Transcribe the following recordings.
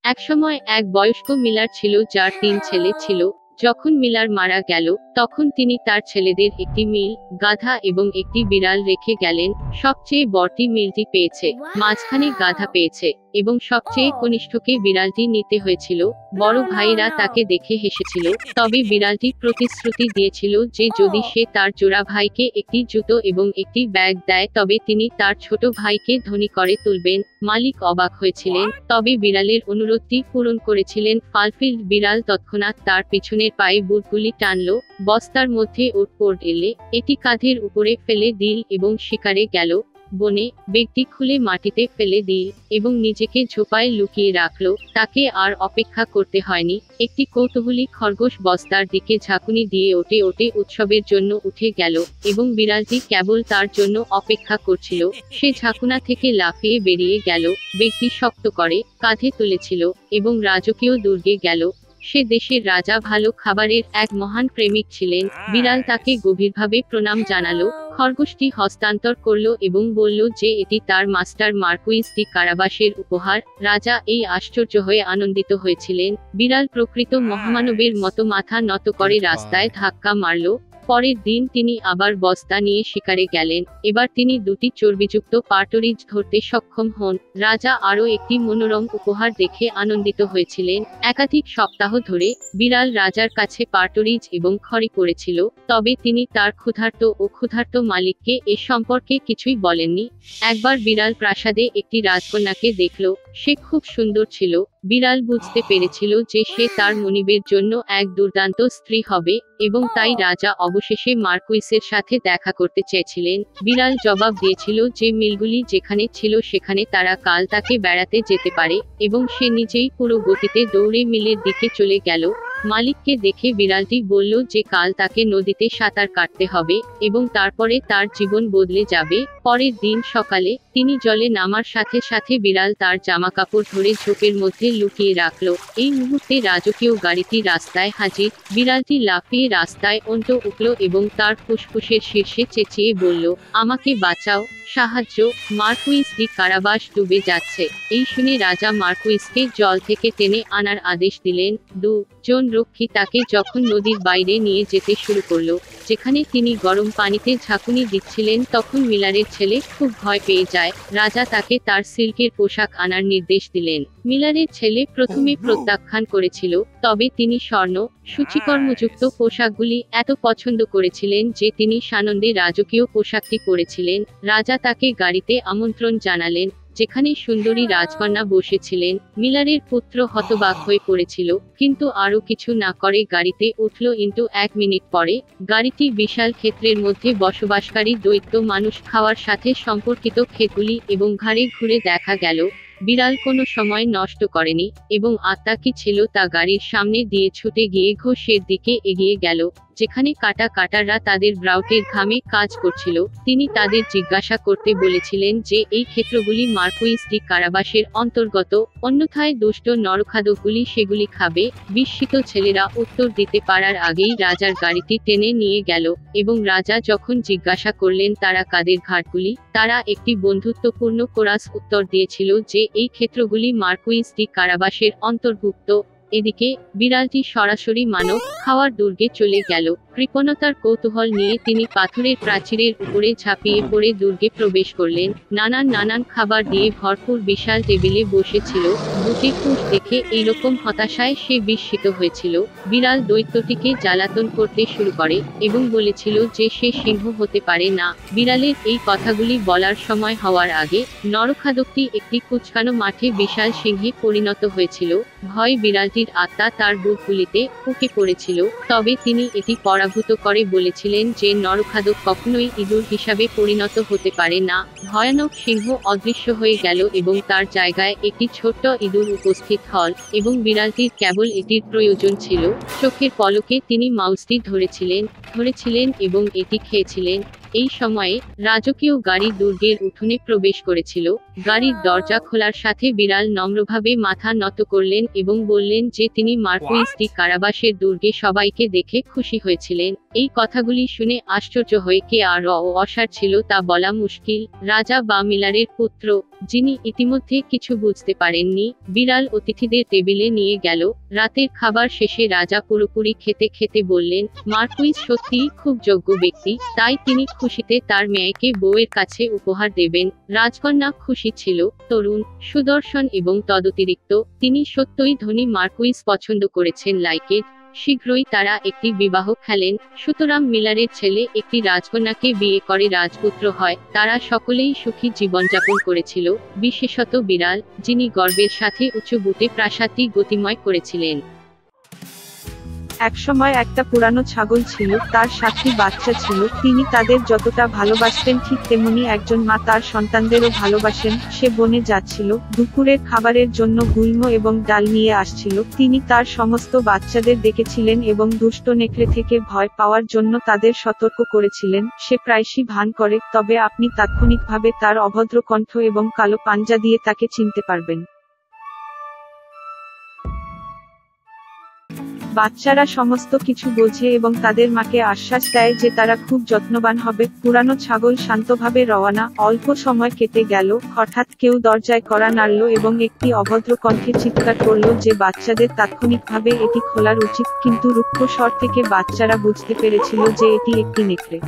একসময় এক বয়স্ক মিলার ছিল যার ৩ ছেলে ছিল। যখন মিলার মারা গেল, তখন তিনি তার ছেলেদের একটি মিল, গাধা এবং একটি বিড়াল রেখে গেলেন। সবচেয়ে বড়টি মিলটি পেয়েছে, মাঝখানে গাধা পেয়েছে, এবং সবচেয়ে কনিষ্ঠকে বিড়ালটি নিতে হয়েছিল। বড় ভাইরা তাকে দেখে হেসেছিল, তবে বিড়ালটি প্রতিশ্রুতি দিয়েছিল যে যদি সে তার জোড়া ভাইকে একটি জুতো এবং একটি ব্যাগ দেয় তবে তিনি তার ছোট ভাইকে ধনী করে তুলবেন। মালিক অবাক হয়েছিলেন, তবে বিড়ালের অনুরোধটি পূরণ করেছিলেন। ফালফিল্ড বিড়াল তৎক্ষণাৎ তার পিছনের পায়ে বুটগুলি টানল, বস্তার মধ্যে ওট এলে এটি কাঁধের উপরে ফেলে দিল এবং শিকারে গেল। বনে ব্যাগটি খুলে মাটিতে ফেলে দিল এবং নিজেকে ঝোপায় লুকিয়ে রাখল। তাকে আর অপেক্ষা করতে হয়নি। একটি কৌতূহলী খরগোশ বস্তার দিকে ঝাঁকুনি দিয়ে ওটে ওটে উৎসবের জন্য উঠে গেল এবং বিড়ালটি কেবল তার জন্য অপেক্ষা করছিল। সে ঝাঁকুনা থেকে লাফিয়ে বেরিয়ে গেল, ব্যাগটি শক্ত করে কাঁধে তুলেছিল এবং রাজকীয় দুর্গে গেল। সে দেশের রাজা ভালো খাবারের এক মহান প্রেমিক ছিলেন। বিড়াল তাকে গভীরভাবে প্রণাম জানালো। খরগোশটি হস্তান্তর করল এবং বলল যে এটি তার মাস্টার মার্কুইস ডি কারাবাসের উপহার। রাজা এই আশ্চর্য হয়ে আনন্দিত হয়েছিলেন। বিড়াল প্রকৃত মহামানবের মতো মাথা নত করে রাস্তায় ধাক্কা মারল। পরের দিন তিনি আবার বস্তা নিয়ে শিকারে গেলেন। এবার তিনি দুটি চর্বিযুক্ত পার্টরিজ ধরতে সক্ষম হন। রাজা আরও একটি মনোরম উপহার দেখে আনন্দিত হয়েছিলেন। একাধিক সপ্তাহ ধরে বিড়াল রাজার কাছে পার্টরিজ এবং খড়ি করেছিল, তবে তিনি তার ক্ষুধার্ত মালিককে এ সম্পর্কে কিছুই বলেননি। একবার বিড়াল প্রাসাদে একটি রাজকন্যাকে দেখল। সে খুব সুন্দর ছিল। বিড়াল বুঝতে পেরেছিল যে সে তার মনিবের জন্য এক দুর্দান্ত স্ত্রী হবে, এবং তাই রাজা অবশেষে মার্কুইসের সাথে দেখা করতে চেয়েছিলেন। বিড়াল জবাব দিয়েছিল যে মিলগুলি যেখানে ছিল সেখানে তারা কাল তাকে বেড়াতে যেতে পারে, এবং সে নিজেই পুরো গতিতে দৌড়ে মিলের দিকে চলে গেল। মালিককে দেখে বিড়ালটি বলল যে কাল তাকে নদীতে সাঁতার কাটতে হবে এবং তারপরে তার জীবন বদলে যাবে। পরের দিন সকালে তিনি জলে নামার সাথে সাথে বিড়াল তার জামাকাপড় ধরে ঝোপের মধ্যে লুকিয়ে রাখল। এই মুহূর্তে রাজকীয় গাড়িটি রাস্তায় হাজির। বিড়ালটি লাফিয়ে রাস্তায় উঠল এবং তার ফুসফুসের শীর্ষে চেঁচিয়ে বলল, আমাকে বাঁচাও, সাহায্য, মার্কুইস ডি কারাবাস ডুবে যাচ্ছে। এই শুনে রাজা মার্কুইসকে জল থেকে টেনে আনার আদেশ দিলেন। জন রক্ষী তাকে যখন নদীর বাইরে নিয়ে যেতে শুরু করলো, যেখানে তিনি গরম পানিতে ঝাঁকুনি দিচ্ছিলেন, তখন মিলারের ছেলে খুব ভয় পেয়ে যায়। রাজা তাকে তার সিল্কের পোশাক আনার নির্দেশ দিলেন। মিলারের ছেলে প্রথমে প্রত্যাখ্যান করেছিল, তবে তিনি স্বর্ণ সূচিকর্মযুক্ত পোশাকগুলি এত পছন্দ করেছিলেন যে তিনি সানন্দে রাজকীয় পোশাকটি পরেছিলেন। রাজা তাকে গাড়িতে আমন্ত্রণ জানালেন, যেখানে সুন্দরী রাজকন্যা বসেছিলেন। মিলারের পুত্র হতবাক হয়ে পড়েছিল, কিন্তু আরও কিছু না করে গাড়িতে উঠল। 1 মিনিট পরে গাড়িটি বিশাল ক্ষেত্রের মধ্যে বসবাসকারী দৈত্য মানুষ খাওয়ার সাথে সম্পর্কিত ক্ষেতগুলি এবং ঘাড়ে ঘুরে দেখা গেল। বিড়াল কোনো সময় নষ্ট করেনি এবং আত্মা কি ছিল তা গাড়ির সামনে দিয়ে ছুটে গিয়ে ঘোষের দিকে এগিয়ে গেল, যেখানে কাটাররা তাদের ব্রাউটের ঘামে কাজ করছিল। তিনি তাদের জিজ্ঞাসা করতে বলেছিলেন যে এই ক্ষেত্রগুলি মার্কুইস ডি কারাবাসের অন্তর্গত, অন্যথায় দুষ্ট নরখাদকগুলি সেগুলি খাবে। বিস্মিত ছেলেরা উত্তর দিতে পারার আগেই রাজার গাড়িটি টেনে নিয়ে গেল, এবং রাজা যখন জিজ্ঞাসা করলেন তারা কাদের ঘাটগুলি, তারা একটি বন্ধুত্বপূর্ণ কোরাস উত্তর দিয়েছিল যে এই ক্ষেত্রগুলি মার্কুইস ডি কারাবাসের অন্তর্ভুক্ত। এদিকে বিড়ালটি সরাসরি মানব খাওয়ার দুর্গে চলে গেল। কৃপণতার কৌতূহল নিয়ে তিনি পাথরের প্রাচীরের উপরে ঝাঁপিয়ে পড়ে দুর্গে প্রবেশ করলেন। নানান খাবার দিয়ে ভরপুর বিশাল টেবিলে বসেছিল। দুটি কুশ দেখে এইরকম হতাশায় সে বিস্মিত হয়েছিল। বিড়াল দৈত্যটিকে জ্বালাতন করতে শুরু করে এবং বলেছিল যে সে সিংহ হতে পারে না। বিড়ালের এই কথাগুলি বলার সময় হওয়ার আগে নরখাদকটি একটি কুচকানো মাঠে বিশাল সিংহে পরিণত হয়েছিল। ভয় বিড়ালটির আত্মা তার বুকগুলিতে উঠে পড়েছিল, তবে তিনি এটি পরাভূত করে বলেছিলেন যে নরখাদক কখনোই ইঁদুর হিসাবে পরিণত হতে পারে না। ভয়ানক সিংহ অদৃশ্য হয়ে গেল এবং তার জায়গায় একটি ছোট্ট ইঁদুর উপস্থিত হল, এবং বিড়ালটির কেবল এটির প্রয়োজন ছিল। চোখের পলকে তিনি মাউসটি ধরেছিলেন এবং এটি খেয়েছিলেন। এই সময়ে রাজকীয় গাড়ি দুর্গের উঠোনে প্রবেশ করেছিল। গাড়ির দরজা খোলার সাথে বিড়াল নম্রভাবে মাথা নত করলেন এবং বললেন যে তিনি মার্কুইস ডি কারাবাসের দুর্গে সবাইকে দেখে খুশি হয়েছিলেন। এই কথাগুলি শুনে আশ্চর্য হয়ে কে আর অসার ছিল তা বলা মুশকিল। রাজা বা মিলারের পুত্র, যিনি ইতিমধ্যে কিছু বুঝতে পারেননি, বিড়াল অতিথিদের টেবিলে নিয়ে গেল। রাতের খাবার শেষে রাজা পুরোপুরি খেতে খেতে বললেন, মার্কুইস সত্যিই খুব যোগ্য ব্যক্তি, তাই তিনি খুশিতে তার মেয়েকে বউয়ের কাছে উপহার দেবেন। রাজকন্যা খুশি ছিল, তরুণ, সুদর্শন এবং তদতিরিক্ত তিনি সত্যই ধনী মার্কুইস পছন্দ করেছেন লাইকেট। শীঘ্রই তারা একটি বিবাহ খেলেন। সুতরাং মিলারের ছেলে একটি রাজকন্যাকে বিয়ে করে রাজপুত্র হয়। তারা সকলেই সুখী জীবনযাপন করেছিল, বিশেষত বিড়াল, যিনি গর্বের সাথে উঁচু বুটে প্রাসাদটি গতিময় করেছিলেন। একসময় একটা পুরানো ছাগল ছিল, তার 7টি বাচ্চা ছিল। তিনি তাদের যতটা ভালোবাসতেন ঠিক তেমনি একজন মা তার সন্তানদেরও ভালোবাসেন। সে বনে যাচ্ছিল, দুপুরের খাবারের জন্য গুল্ম এবং ডাল নিয়ে আসছিল। তিনি তার সমস্ত বাচ্চাদের ডেকেছিলেন এবং দুষ্ট নেকড়ে থেকে ভয় পাওয়ার জন্য তাদের সতর্ক করেছিলেন। সে প্রায়শই ভান করে, তবে আপনি তাৎক্ষণিকভাবে তার অভদ্র কণ্ঠ এবং কালো পাঞ্জা দিয়ে তাকে চিনতে পারবেন। বাচ্চারা সমস্ত কিছু বোঝে এবং তাদের মাকে আশ্বাস দেয় যে তারা খুব যত্নবান হবে। পুরানো ছাগল শান্তভাবে রওনা। অল্প সময় কেটে গেল, হঠাৎ কেউ দরজায় কড়া নাড়ল এবং একটি অভদ্র কণ্ঠে চিৎকার করল যে বাচ্চাদের তাৎক্ষণিকভাবে এটি খোলার উচিত, কিন্তু রুক্ষ স্বর থেকে বাচ্চারা বুঝতে পেরেছিল যে এটি একটি নেকড়ে।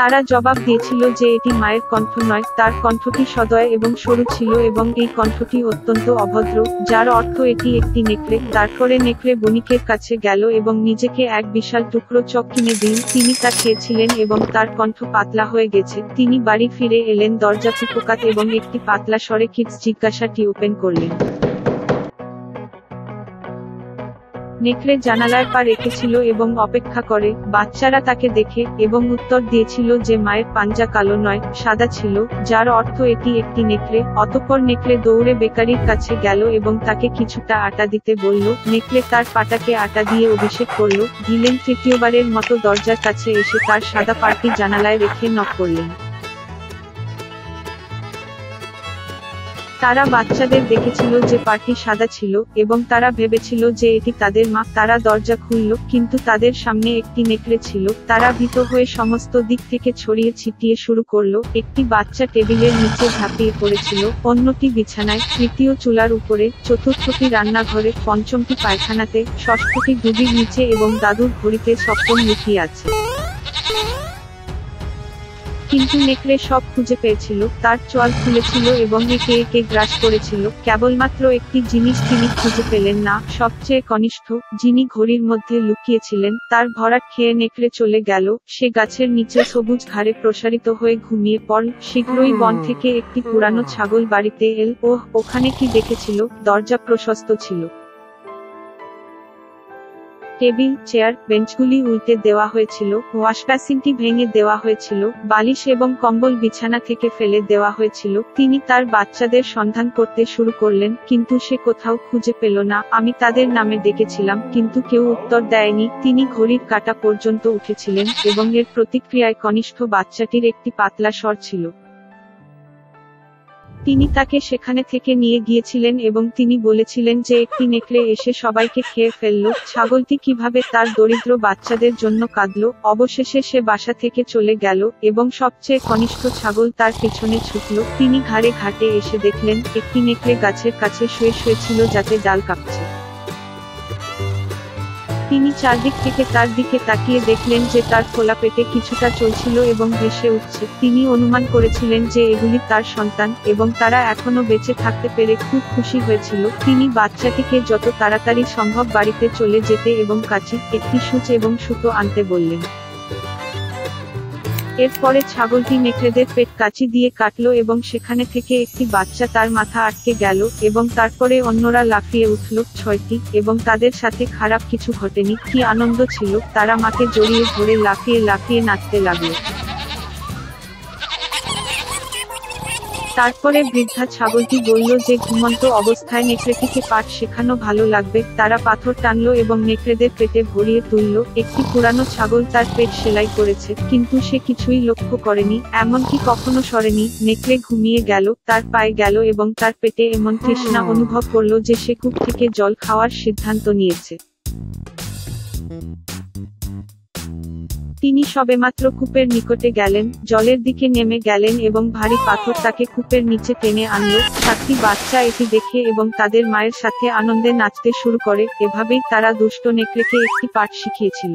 তারা জবাব দিয়েছিল যে এটি মায়ের কণ্ঠ নয়, তার কণ্ঠটি সদয় এবং সরু ছিল এবং এই কণ্ঠটি অত্যন্ত অভদ্র, যার অর্থ এটি একটি নেকড়ে। তারপরে নেকড়ে বণিকের কাছে গেল এবং নিজেকে এক বিশাল টুকরো চক কিনে দিল। তিনি তা খেয়েছিলেন এবং তার কণ্ঠ পাতলা হয়ে গেছে। তিনি বাড়ি ফিরে এলেন, দরজা কুপকাত এবং একটি পাতলা স্বরে কিডস জিজ্ঞাসাটি ওপেন করলেন। নেকড়ে জানালার পা রেখেছিল এবং অপেক্ষা করে। বাচ্চারা তাকে দেখে এবং উত্তর দিয়েছিল যে মায়ের পাঞ্জা কালো নয়, সাদা ছিল, যার অর্থ এটি একটি নেকড়ে। অতঃপর নেকড়ে দৌড়ে বেকারির কাছে গেল এবং তাকে কিছুটা আটা দিতে বলল। নেকড়ে তার পাটাকে আটা দিয়ে অভিষেক করল। গিলেন তৃতীয়বারের মতো দরজার কাছে এসে তার সাদা পাটি জানালায় রেখে নক করলেন। তারা বাচ্চাদের দেখেছিল যে পাটি সাদা ছিল এবং তারা ভেবেছিল যে এটি তাদের মা। তারা দরজা খুলল, কিন্তু তাদের সামনে একটি নেকড়ে ছিল। তারা ভীত হয়ে সমস্ত দিক থেকে ছড়িয়ে ছিটিয়ে শুরু করলো। একটি বাচ্চা টেবিলের নিচে ঝাঁপিয়ে পড়েছিল, অন্যটি বিছানায়, তৃতীয় চুলার উপরে, চতুর্থটি রান্নাঘরে, পঞ্চমটি পায়খানাতে, ষষ্ঠটি ডুবির নিচে এবং দাদুর ঘড়িতে সপ্তম লুকিয়ে আছে। কিন্তু নেকড়ে সব খুঁজে পেয়েছিল, তার চোয়াল খুলেছিল এবং একে একে গ্রাস করেছিল। কেবলমাত্র একটি জিনিস তিনি খুঁজে পেলেন না, সবচেয়ে কনিষ্ঠ, যিনি ঘড়ির মধ্যে লুকিয়েছিলেন। তার ভরাট খেয়ে নেকড়ে চলে গেল। সে গাছের নিচে সবুজ ঘাড়ে প্রসারিত হয়ে ঘুমিয়ে পড়ল। শীঘ্রই বন থেকে একটি পুরানো ছাগল বাড়িতে এল। ওখানে কি দেখেছিল? দরজা প্রশস্ত ছিল। টেবিল, চেয়ার, বেঞ্চগুলি উল্টে দেওয়া হয়েছিল, ওয়াশবেসিনটি ভেঙে দেওয়া হয়েছিল, বালিশ এবং কম্বল বিছানা থেকে ফেলে দেওয়া হয়েছিল। তিনি তার বাচ্চাদের সন্ধান করতে শুরু করলেন, কিন্তু সে কোথাও খুঁজে পেল না। আমি তাদের নামে ডেকেছিলাম, কিন্তু কেউ উত্তর দেয়নি। তিনি ঘড়ির কাঁটা পর্যন্ত উঠেছিলেন এবং এর প্রতিক্রিয়ায় কনিষ্ঠ বাচ্চাটির একটি পাতলা স্বর ছিল। তিনি তাকে সেখানে থেকে নিয়ে গিয়েছিলেন এবং তিনি বলেছিলেন যে একটি নেকড়ে এসে সবাইকে খেয়ে ফেলল। ছাগলটি কিভাবে তার দরিদ্র বাচ্চাদের জন্য কাঁদল। অবশেষে সে বাসা থেকে চলে গেল এবং সবচেয়ে কনিষ্ঠ ছাগল তার পেছনে ছুটল। তিনি ঘাড়ে ঘাটে এসে দেখলেন একটি নেকড়ে গাছের কাছে শুয়েছিল যাতে ডাল কাঁপছে। তিনি চারদিক থেকে তার দিকে তাকিয়ে দেখলেন যে তার খোলা পেটে কিছুটা চলছিল এবং ভেসে উঠছে। তিনি অনুমান করেছিলেন যে এগুলি তার সন্তান এবং তারা এখনো বেঁচে থাকতে পেরে খুব খুশি হয়েছিল। তিনি বাচ্চাটিকে যত তাড়াতাড়ি সম্ভব বাড়িতে চলে যেতে এবং কাঁচি, একটি সূচ এবং সুতো আনতে বললেন। এরপরে ছাগলটি নেকড়েদের পেট কাঁচি দিয়ে কাটলো এবং সেখানে থেকে একটি বাচ্চা তার মাথা আটকে গেল এবং তারপরে অন্যরা লাফিয়ে উঠল। 6টি, এবং তাদের সাথে খারাপ কিছু ঘটেনি। কি আনন্দ ছিল! তারা মাকে জড়িয়ে ধরে লাফিয়ে লাফিয়ে নাচতে লাগলো। তারপরে বৃদ্ধা ছাগলটি বলল যে ঘুমন্ত অবস্থায় নেকড়েটিকে পাঠ শেখানো ভালো লাগবে। তারা পাথর টানলো এবং নেকড়েদের পেটে ভরিয়ে তুলল। একটি পুরানো ছাগল তার পেট সেলাই করেছে, কিন্তু সে কিছুই লক্ষ্য করেনি, এমনকি কখনো সরেনি। নেকড়ে ঘুমিয়ে গেল, তার পায়ে গেল এবং তার পেটে এমন তৃষ্ণা অনুভব করলো যে সে কূপ থেকে জল খাওয়ার সিদ্ধান্ত নিয়েছে। তিনি সবেমাত্র কূপের নিকটে গেলেন, জলের দিকে নেমে গেলেন এবং ভারী পাথর তাকে কূপের নিচে টেনে আনলো। 7টি বাচ্চা এটি দেখে এবং তাদের মায়ের সাথে আনন্দে নাচতে শুরু করে। এভাবেই তারা দুষ্ট নেকড়েকে একটি পাঠ শিখিয়েছিল।